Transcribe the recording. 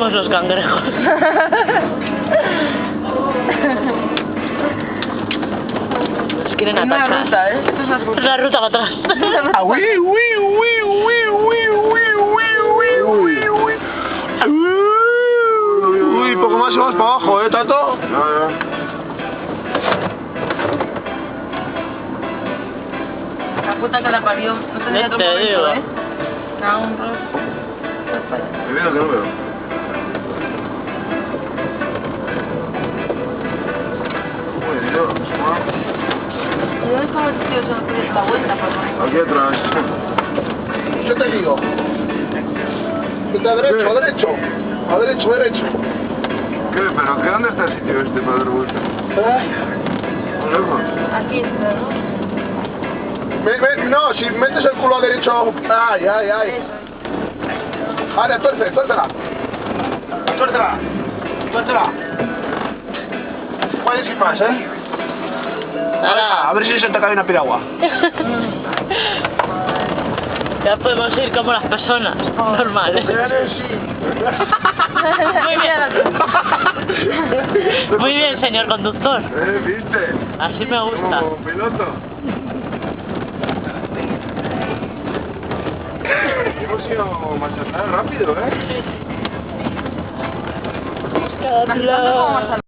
somos los cangrejos. Nos quieren atacar. Una ruta, ¿eh? Esto es una ruta. La ruta para atrás. Uy, poco más y vamos para abajo, Tato. La puta que la parió. No tendría otro momento, digo. Cago en Dios. Me veo que no veo. Uy, Dios, ¿Dónde estaba el tío? Se nos quiere dar la vuelta, por favor. aquí atrás. ¿Qué te digo? ¿Está derecho, a derecho? A derecho, derecho. ¿Qué? ¿Pero qué? ¿Dónde está el sitio este para dar vuelta? Lejos. Aquí está, ¿no? No, si metes el culo a derecho... Ay, ay, ay. Vale, tuércela. Tuércela. Puedes ir más, ¿eh? A ver si se te cae una piragua. Ya podemos ir como las personas normales. Muy bien, señor conductor. ¿Viste? Así me gusta. Como piloto. Hemos ido más atrás rápido, ¿eh? Como más